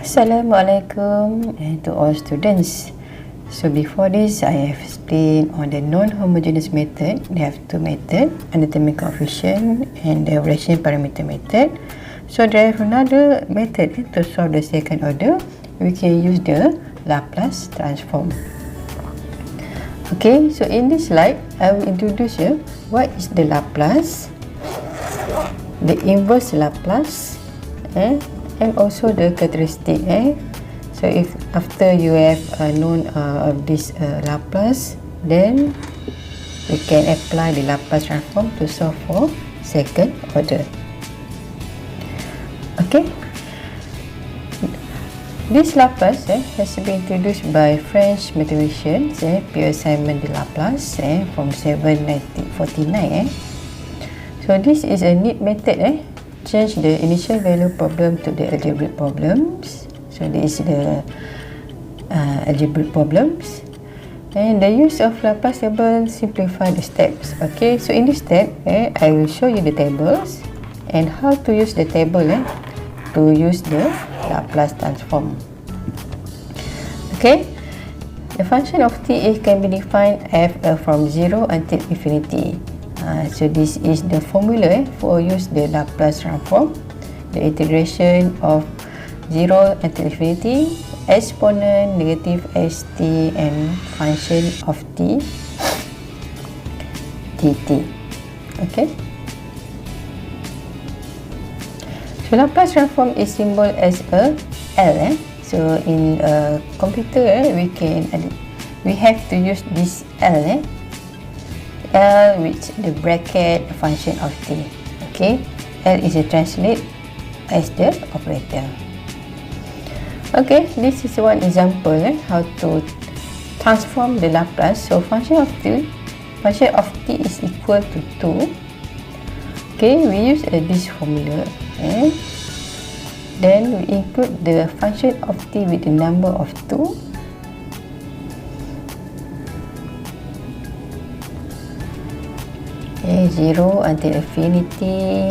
Assalamualaikum to all students. So before this, I have explained on the non-homogeneous method. They have two methods, undetermined coefficient and the relation parameter method. So there is another method to solve the second order. We can use the Laplace transform. Okay, so in this slide, I will introduce you what is the Laplace, the inverse Laplace, and also the characteristic. So if after you have known of this Laplace, then we can apply the Laplace transform to solve for second order. Okay, this Laplace has been introduced by French mathematician Pierre-Simon de Laplace from 1749. So this is a neat method. Change the initial value problem to the algebraic problems. So this is the algebraic problems, and the use of Laplace table simplify the steps. Okay, so in this step, I will show you the tables and how to use the table to use the Laplace transform. Okay, the function of t can be defined f from 0 until infinity. So this is the formula for use the Laplace transform. The integration of 0 until infinity, exponent negative st and function of t dt. Okay. So Laplace transform is symbol as a L. So in a computer, we have to use this L. L with the bracket function of t. Okay, L is a translate as the operator. Okay, this is one example how to transform the Laplace. So function of t is equal to 2. Okay, we use this formula, and then we include the function of t with the number of 2. Okay, 0 until infinity,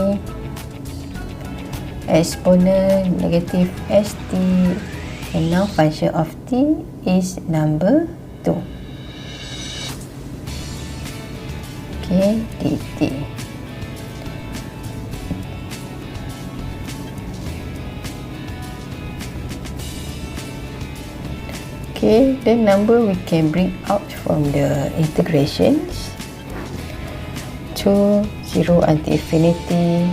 exponent negative st, and now function of t is number 2. Okay, dt. Okay, the number we can bring out from the integrations. 0 until infinity,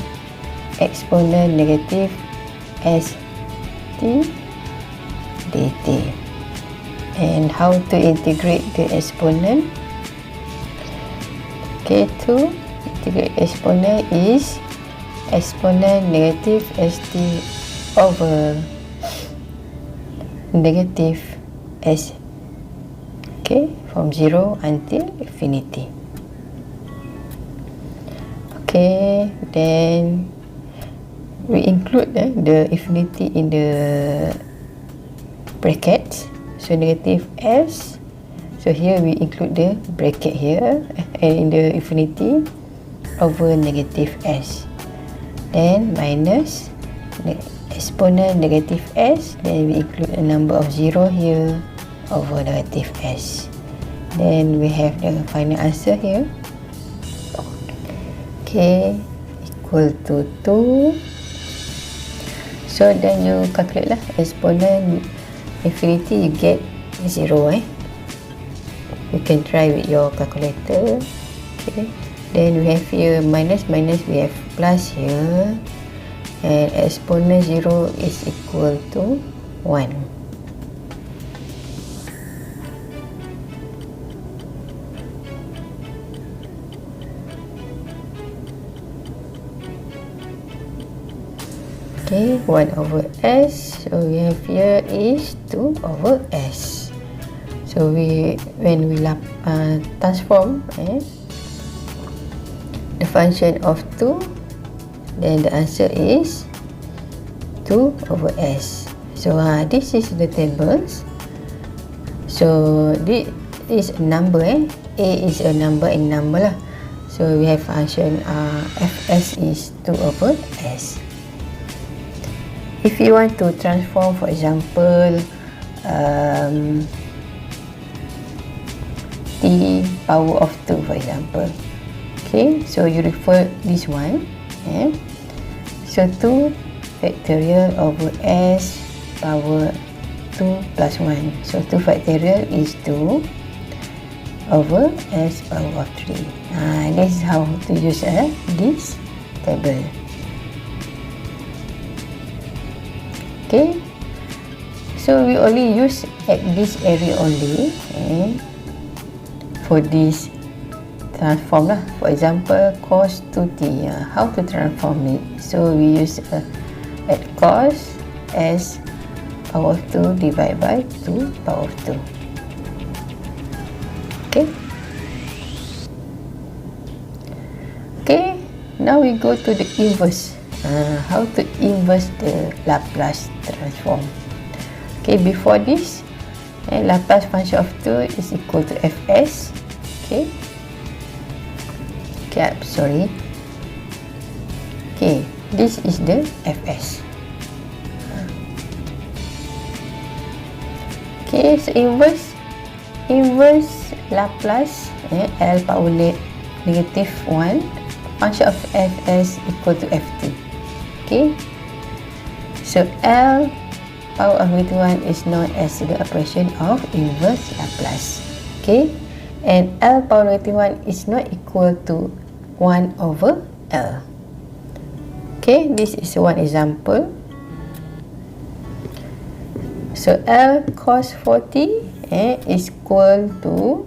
exponent negative st dt. And how to integrate the exponent? Okay, to integrate exponent is exponent negative st over negative s. Okay, from 0 until infinity. Okay, then we include the infinity in the brackets. So negative s. So here we include the bracket here, and in the infinity over negative s. Then minus exponent negative s. Then we include a number of 0 here over negative s. Then we have the final answer here. Okay, equal to 2. So then you calculate lah exponent infinity, you get 0. You can try with your calculator. Okay, then we have here minus, we have plus here, and exponent 0 is equal to 1. Okay, 1 over s. So we have here is 2 over s. So when we transform the function of 2, then the answer is 2 over s. So this is the tables. So this is a number. A is a number and number lah. So we have function fs is 2 over s. if you want to transform, for example, t power of 2, for example. Okay, so you refer this one. So 2 factorial over s power 2 plus 1. So 2 factorial is 2 over s power of 3. This is how to use this table. Okay, so we only use at this area only for this transform lah. For example, cos 2t, how to transform it? So we use at cos s power of 2 divided by 2 power of 2. Okay. Okay, now we go to the inverse. How to inverse the Laplace transform. Okay, before this, Laplace function of 2 is equal to fs. Okay, sorry. Okay, this is the fs. Okay, so inverse Laplace L power negative 1 function of fs equal to ft. Okay, so L power of negative 1 is known as the operation of inverse Laplace. Okay, and L power negative 1 is not equal to 1 over L. Okay, this is one example. So L cos 40 is equal to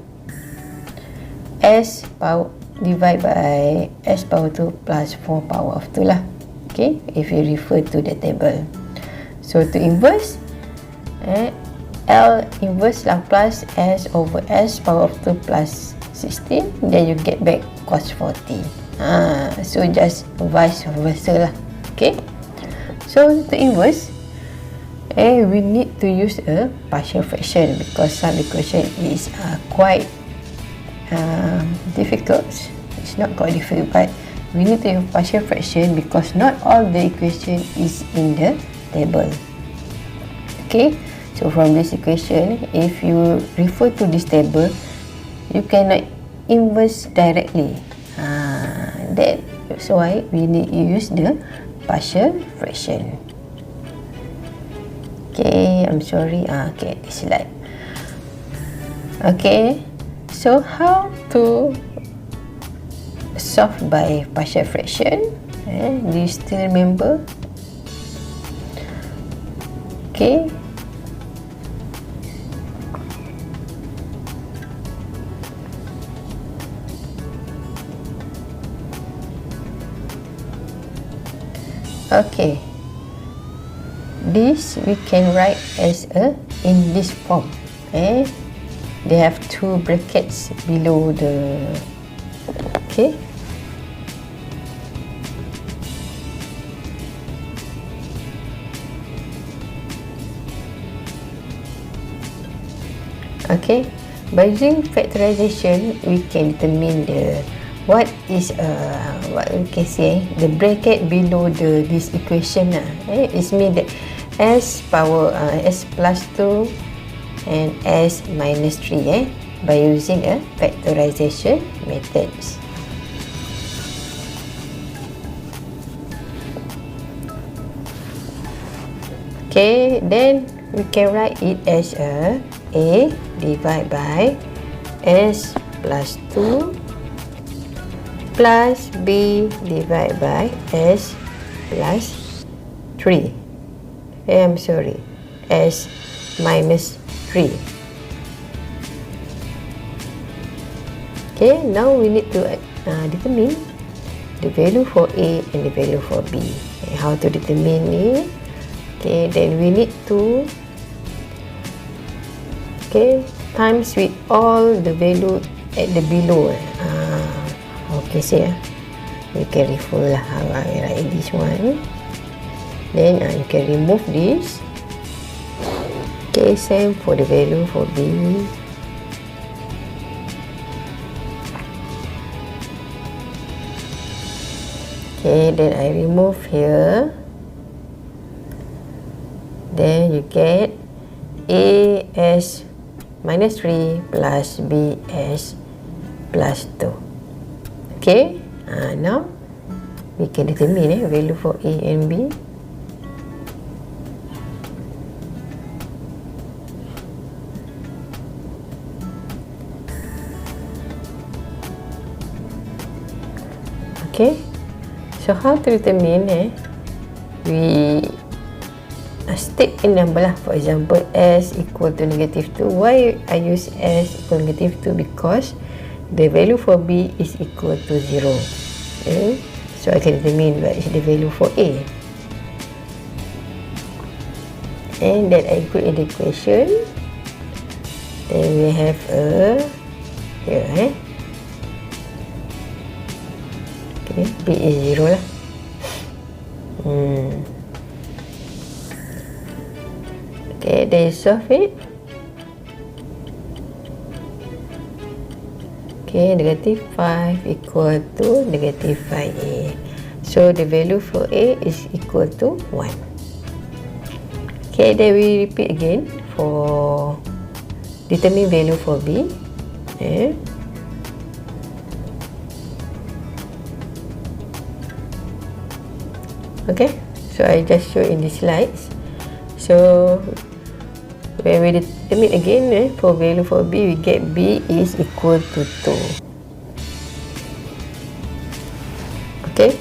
s power divided by s power 2 plus 4 power of 2 lah. Okay, if you refer to the table. So to inverse, L inverse Laplace s over s power of 2 plus 16, then you get back cos 40. So just vice versa lah. Okay, so to inverse, we need to use a partial fraction because some equation is quite difficult. It's not quite difficult, but we need to use partial fraction because not all the equation is in the table. Okay, so from this equation, if you refer to this table, you cannot inverse directly. That's why we need to use the partial fraction. Okay, I'm sorry. Okay, this slide. Okay, so how to solve by partial fraction? Do you still remember? Okay. Okay. This we can write as in this form. They have two brackets below the. Okay. Okay, by using factorization, we can determine what is what we can say the bracket below this equation. It means that s power s plus 2 and s minus 3 by using a factorization methods. Okay, then we can write it as a divided by s plus 2 plus b divided by s plus 3. I'm sorry, s minus 3. Okay, now we need to determine the value for a and the value for b. How to determine it? Okay, then we need to times with all the value at the below. Okay, see, you can refer how I write this one. Then you can remove this. Okay, same for the value for b. Okay, then I remove here. then you get A as minus 3 plus B as plus 2. Okay, now we can determine value for A and B. Okay, so how to determine we stick in number lah. For example, S equal to negative 2. Why I use S equal to negative 2? Because the value for B is equal to 0. Okay, so I can determine what is the value for A. And then I put in the equation. Then we have a here, okay, B is 0 lah. Okay, then solve it. Okay, negative 5 equal to negative 5A. So the value for A is equal to 1. Okay, then we repeat again for determine value for B. Okay. Okay, so I just show in the slides. So when we determine again for value for B, we get B is equal to 2. Okay,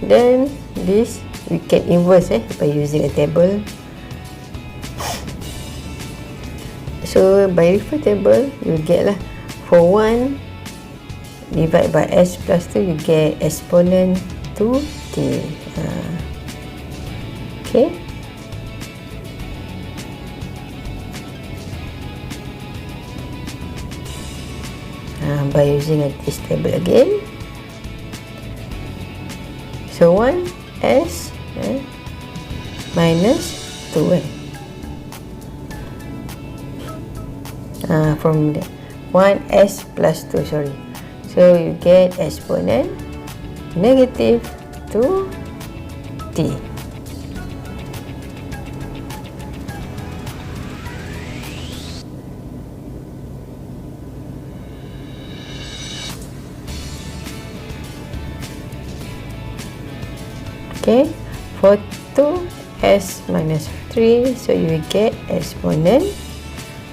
then this we can inverse by using a table. So by refer table, you get lah for 1 divide by S plus 2, you get exponent 2t. Okay. By using this table again. So 1 S minus 2 from the 1s plus 2, sorry. So you get exponent negative 2t. Okay, for 2s minus 3, so you will get exponent.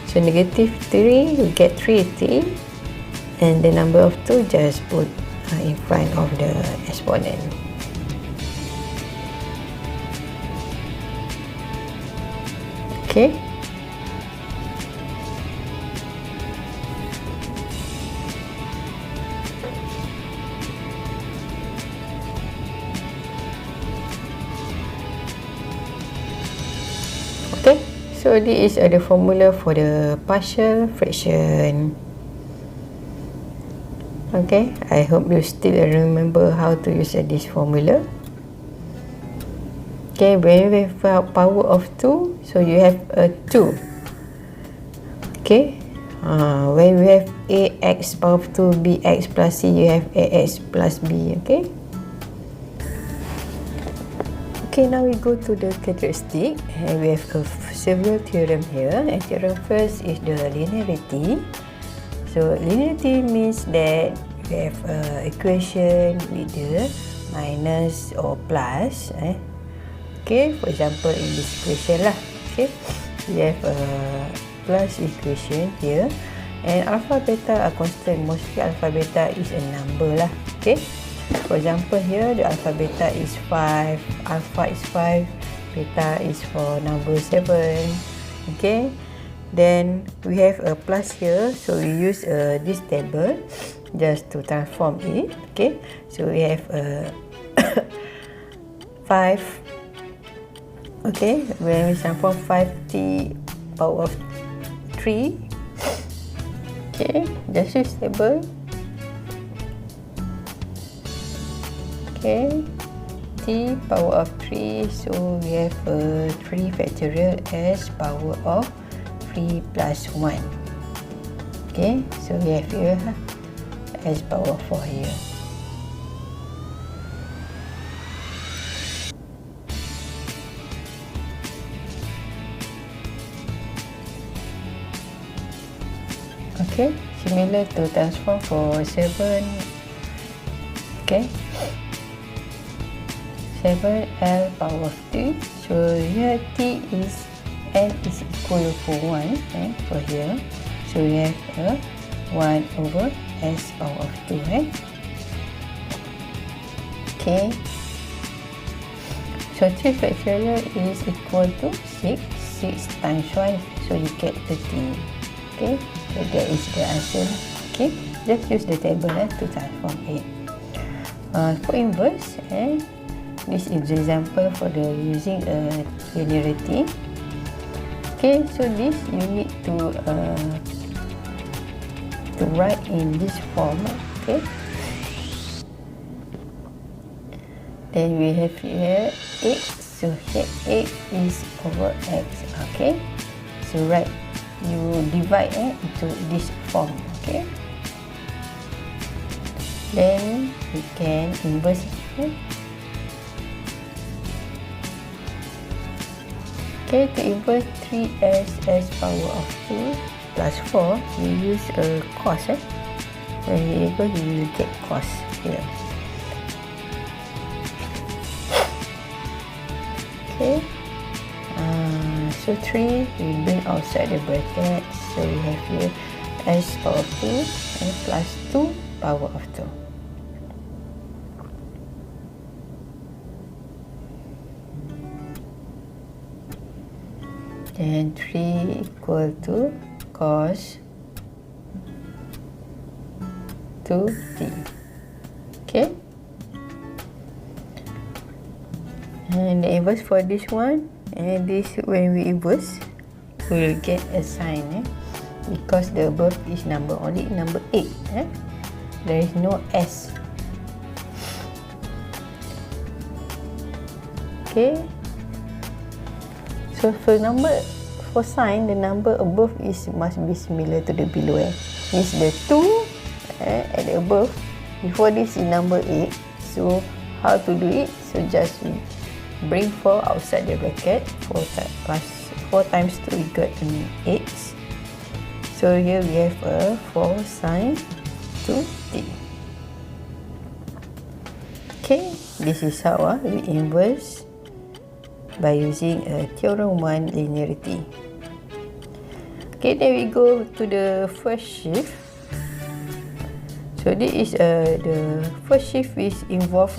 So negative 3, you get 3t, and the number of 2 just put in front of the exponent. Okay. Okay, so this is the formula for the partial fraction. Okay, I hope you still remember how to use this formula. Okay, when we have power of 2, so you have a 2. Okay, when we have ax power of 2, bx plus c, you have ax plus b. Okay. Okay, now we go to the characteristic, and we have several theorem here. And theorem first is the linearity. So linearity means that we have equation with the minus or plus. Okay, for example in this equation lah. Okay, we have a plus equation here, and alpha beta are constant. Mostly alpha beta is a number lah. Okay. For example here, the alpha beta is 5, alpha is 5, beta is for number 7. Okay, then we have a plus here, so we use this table just to transform it. Okay, so we have a 5. Okay, when we transform 5t power of 3. Okay, just use table. Okay, t power of 3, so we have 3 factorial s power of 3 plus 1. Okay, so we have here s power 4 here. Okay, similar to transform for 7. Okay, 7L power of t. So here t is n is equal to 1 for here. So we have a 1 over s power of 2. Okay, so 3 factorial is equal to 6. 6 times 1, so you get 30. Okay, so that is the answer. Okay, just use the table to transform it. For inverse, this is the example for the using a linearity. Okay, so this you need to write in this form. Okay, then we have here x. So here x is over x. Okay, so right, you divide into this form. Okay, then we can inverse. Okay, to inverse 3s s power of 2 plus 4, we use a cos. When you able, you will get cos here. Okay, so 3 we bring outside the bracket, so we have here s power of 2 and plus 2 power of 2. Then 3 equal to cos 2t. Okay, and the inverse for this one, and this when we inverse, we will get a sign because the above is number only number 8. There is no s. Okay, so for sign, the number above must be similar to the below. Means the 2 at the above, before this is number 8. So how to do it? So just bring 4 outside the bracket. 4 times 2 we got an 8. So here we have a 4 sine 2t. Okay, this is how we inverse by using a theorem 1 linearity. Okay, then we go to the first shift. So this is the first shift is involve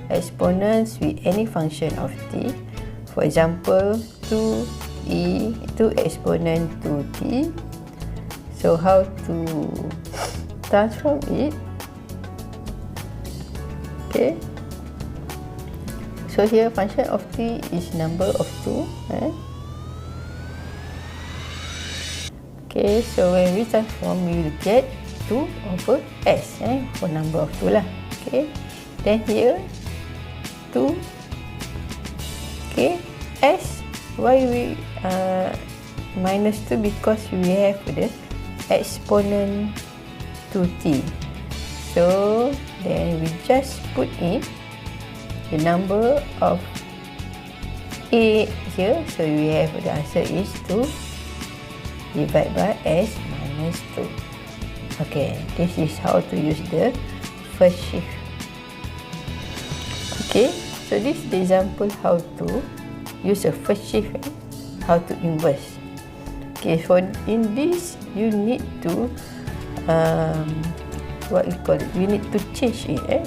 exponents with any function of t. For example, 2e 2 exponent 2t. So how to transform it? Okay, so here function of t is number of 2. Okay, so when we transform, we will get 2 over s for number of 2 lah. Okay, then here 2. Okay, s, why we minus 2? Because we have the exponent 2t. So then we just put in the number of 8 here. So we have the answer is 2 divided by s minus 2. Okay, this is how to use the first shift. Okay, so this is the example how to use a first shift, how to inverse. Okay, so in this you need to what we call it, we need to change it,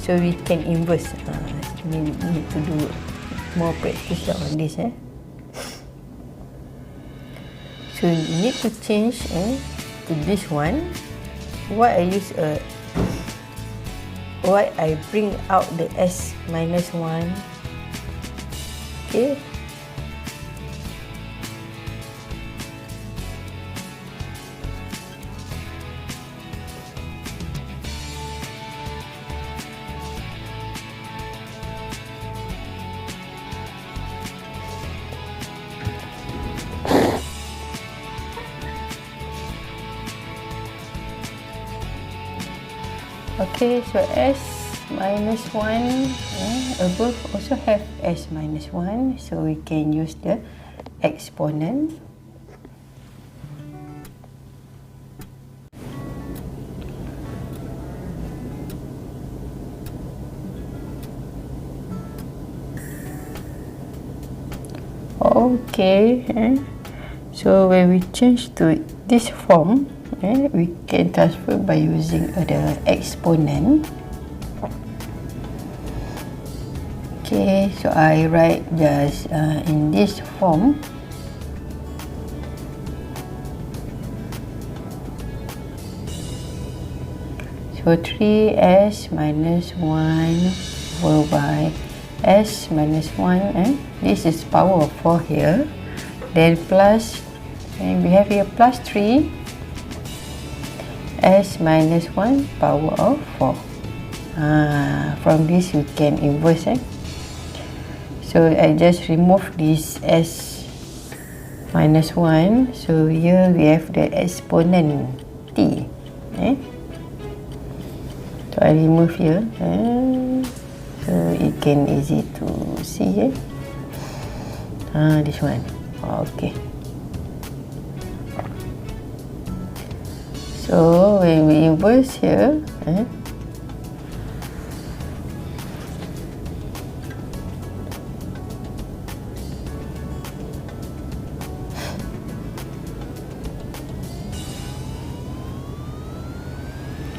so we can inverse. We need to do more practice on this. So you need to change to this one. Why I use why I bring out the s minus 1. Okay, okay, so s minus 1, above also have s minus 1, so we can use the exponent. Okay, so when we change to this form, we can transfer by using the exponent. Okay, so I write just in this form. So 3s minus 1 divided by s minus 1, this is power of 4 here, then plus, and we have here plus 3 s minus 1 power of 4. From this we can inverse. So I just remove this s minus 1, so here we have the exponent t. So I remove here, so it can easy to see. This one. Okay. So when we inverse here,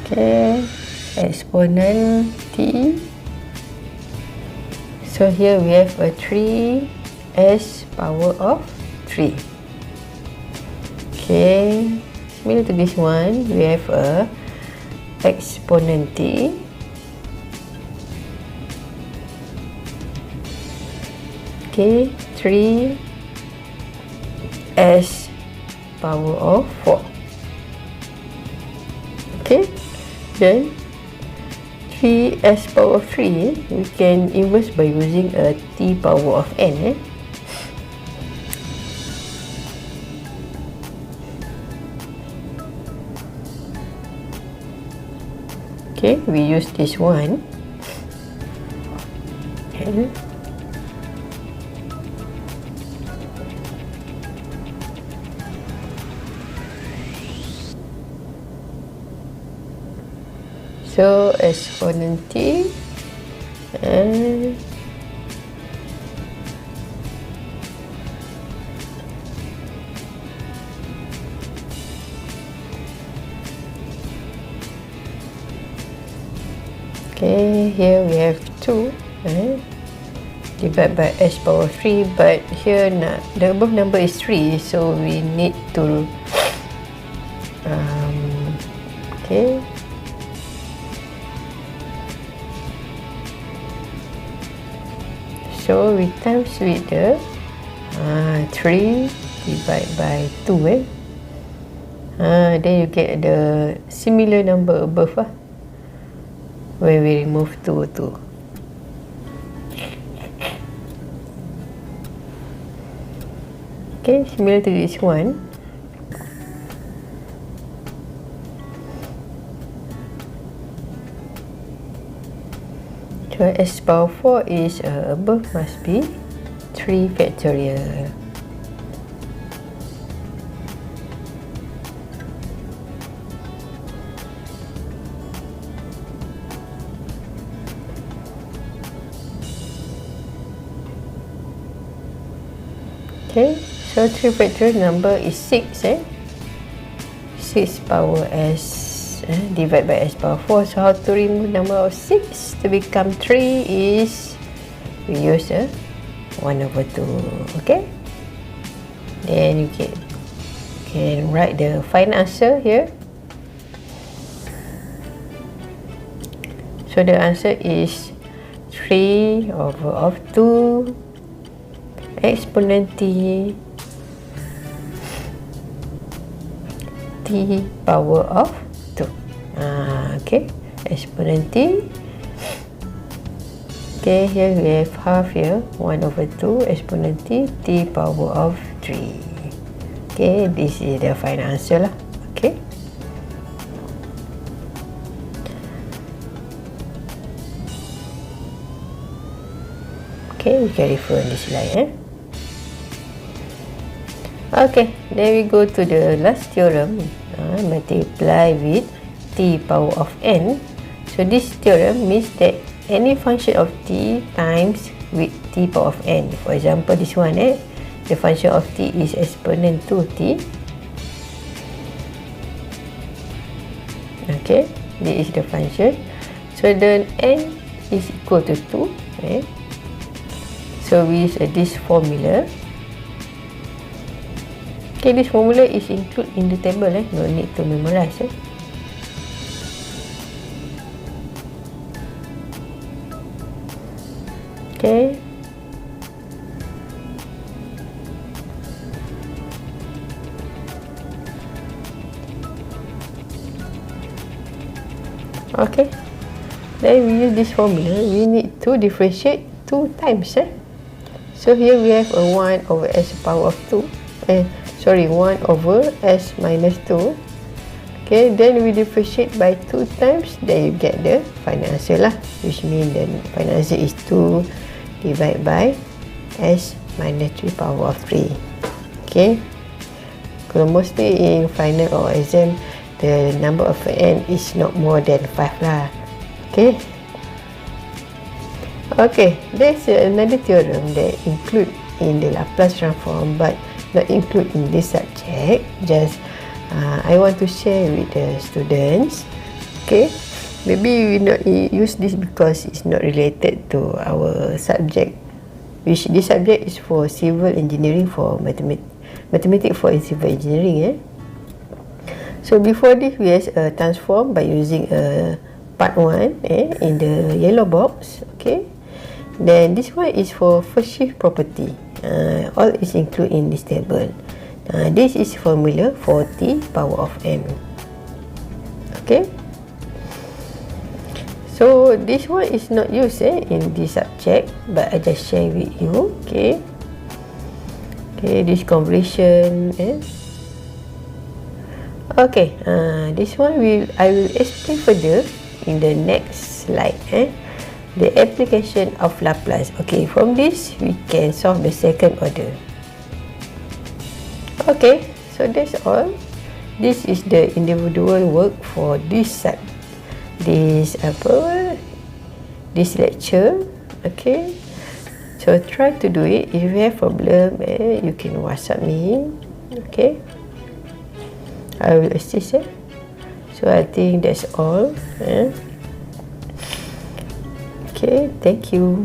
okay, exponent t. So here we have a 3s power of 3. Okay, similar to this one, we have a exponent t. Okay, 3s power of 4. Okay, then 3s power of 3, we can inverse by using a t power of n. Okay, we use this one. So exponent t, and okay, here we have 2 divided by s power 3, but here the above number is 3, so we need to okay, so we times with the 3 divided by 2, then you get the similar number above when we remove 2. Okay, similar to this one. So s power 4 is above must be 3 factorial. Okay, so 3 factorial number is 6. 6 power s divided by s power 4. So how to remove number of 6 to become 3 is we use 1/2. Okay, then you can write the final answer here. So the answer is 3/2 exponent t power of 2. Okay, exponent t. Okay, here we have half here, 1/2 exponent t power of 3. Okay, this is the final answer lah. Okay. Okay, we can refer on this slide. Okay, then we go to the last theorem. Multiply with t power of n. So this theorem means that any function of t times with t power of n. For example, this one, the function of t is exponent 2t. Okay, this is the function. So then n is equal to 2. Okay. So we use this formula. Okay, this formula is included in the table. No need to memorize. Okay. Okay. Then we use this formula. We need to differentiate 2 times. So here we have a 1 over s power of 2. 1 over s minus 2. Okay, then we differentiate by 2 times. Then you get the final answer lah. Which means the final answer is 2 divided by s minus 3 power of 3. Okay. Because mostly in final or exam, the number of n is not more than 5 lah. Okay. Okay, there's another theorem that include in the Laplace transform but not include in this subject. Just I want to share with the students. Okay, maybe we not use this because it's not related to our subject. Which this subject is for civil engineering, for mathematics for civil engineering. So before this, we have a transform by using part 1 in the yellow box. Okay. Then this one is for first shift property. All is included in this table. This is formula for t power of m. Okay. So this one is not used in this subject, but I just share with you. Okay. Okay, this conversion. Okay. This one I will explain further in the next slide. The application of Laplace. Okay, from this we can solve the second order. Okay, so that's all. This is the individual work for this lecture. Okay, so try to do it. If you have problem, you can WhatsApp me. Okay, I will assist. So I think that's all. Okay, thank you.